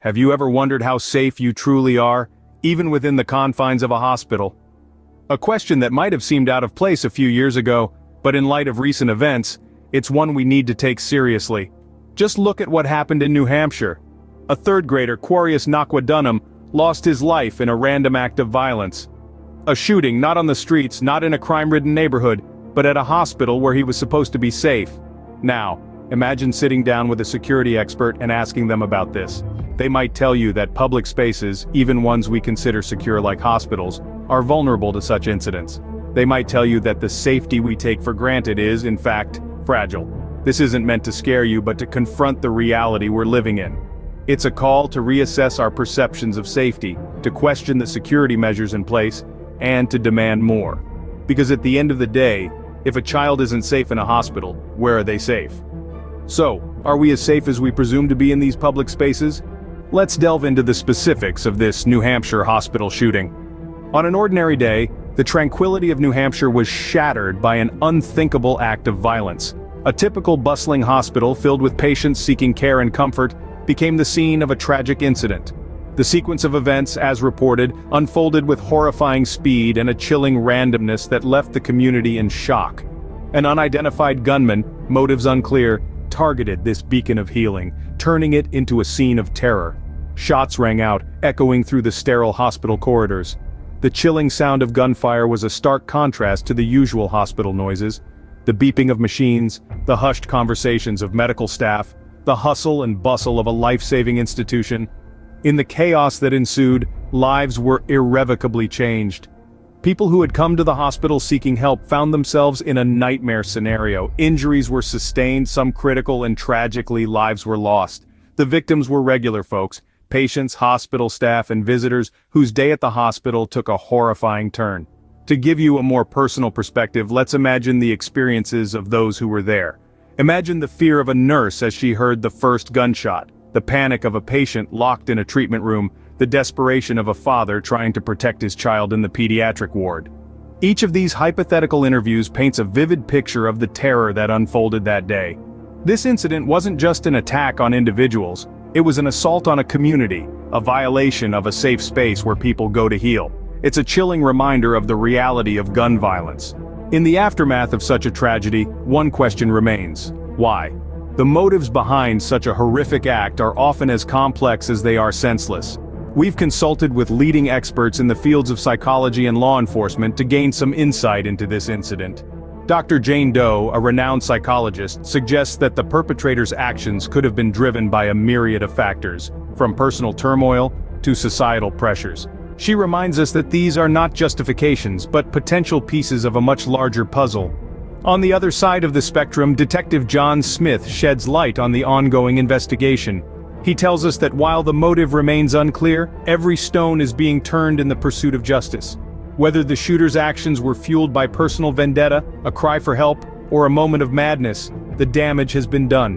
Have you ever wondered how safe you truly are, even within the confines of a hospital? A question that might have seemed out of place a few years ago, but in light of recent events, it's one we need to take seriously. Just look at what happened in New Hampshire. A third grader, Quarius Nakwa Dunham, lost his life in a random act of violence. A shooting not on the streets, not in a crime-ridden neighborhood, but at a hospital where he was supposed to be safe. Now, imagine sitting down with a security expert and asking them about this. They might tell you that public spaces, even ones we consider secure like hospitals, are vulnerable to such incidents. They might tell you that the safety we take for granted is, in fact, fragile. This isn't meant to scare you but to confront the reality we're living in. It's a call to reassess our perceptions of safety, to question the security measures in place, and to demand more. Because at the end of the day, if a child isn't safe in a hospital, where are they safe? So, are we as safe as we presume to be in these public spaces? Let's delve into the specifics of this New Hampshire hospital shooting. On an ordinary day, the tranquility of New Hampshire was shattered by an unthinkable act of violence. A typical bustling hospital filled with patients seeking care and comfort became the scene of a tragic incident. The sequence of events, as reported, unfolded with horrifying speed and a chilling randomness that left the community in shock. An unidentified gunman, motives unclear, targeted this beacon of healing, turning it into a scene of terror. Shots rang out, echoing through the sterile hospital corridors. The chilling sound of gunfire was a stark contrast to the usual hospital noises. The beeping of machines, the hushed conversations of medical staff, the hustle and bustle of a life-saving institution. In the chaos that ensued, lives were irrevocably changed. People who had come to the hospital seeking help found themselves in a nightmare scenario. Injuries were sustained, some critical, and tragically lives were lost. The victims were regular folks, patients, hospital staff, and visitors whose day at the hospital took a horrifying turn. To give you a more personal perspective, let's imagine the experiences of those who were there. Imagine the fear of a nurse as she heard the first gunshot, the panic of a patient locked in a treatment room, the desperation of a father trying to protect his child in the pediatric ward. Each of these hypothetical interviews paints a vivid picture of the terror that unfolded that day. This incident wasn't just an attack on individuals, it was an assault on a community, a violation of a safe space where people go to heal. It's a chilling reminder of the reality of gun violence. In the aftermath of such a tragedy, one question remains: why? The motives behind such a horrific act are often as complex as they are senseless. We've consulted with leading experts in the fields of psychology and law enforcement to gain some insight into this incident. Dr. Jane Doe, a renowned psychologist, suggests that the perpetrator's actions could have been driven by a myriad of factors, from personal turmoil to societal pressures. She reminds us that these are not justifications but potential pieces of a much larger puzzle. On the other side of the spectrum, Detective John Smith sheds light on the ongoing investigation. He tells us that while the motive remains unclear, every stone is being turned in the pursuit of justice. Whether the shooter's actions were fueled by personal vendetta, a cry for help, or a moment of madness, the damage has been done.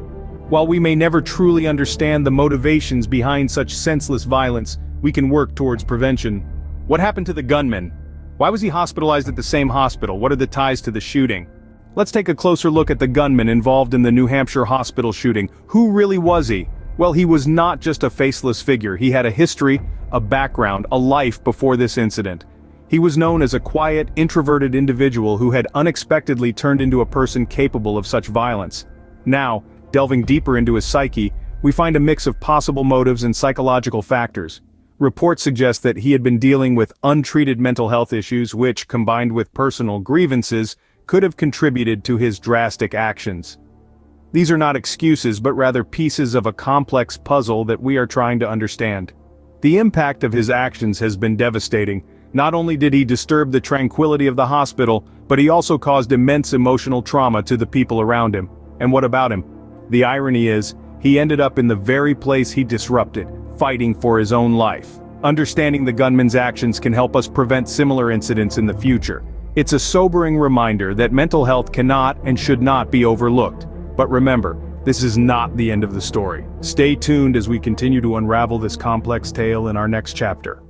While we may never truly understand the motivations behind such senseless violence, we can work towards prevention. What happened to the gunman? Why was he hospitalized at the same hospital? What are the ties to the shooting? Let's take a closer look at the gunman involved in the New Hampshire hospital shooting. Who really was he? Well, he was not just a faceless figure. He had a history, a background, a life before this incident. He was known as a quiet, introverted individual who had unexpectedly turned into a person capable of such violence. Now, delving deeper into his psyche, we find a mix of possible motives and psychological factors. Reports suggest that he had been dealing with untreated mental health issues which, combined with personal grievances, could have contributed to his drastic actions. These are not excuses but rather pieces of a complex puzzle that we are trying to understand. The impact of his actions has been devastating. Not only did he disturb the tranquility of the hospital, but he also caused immense emotional trauma to the people around him. And what about him? The irony is, he ended up in the very place he disrupted, fighting for his own life. Understanding the gunman's actions can help us prevent similar incidents in the future. It's a sobering reminder that mental health cannot and should not be overlooked. But remember, this is not the end of the story. Stay tuned as we continue to unravel this complex tale in our next chapter.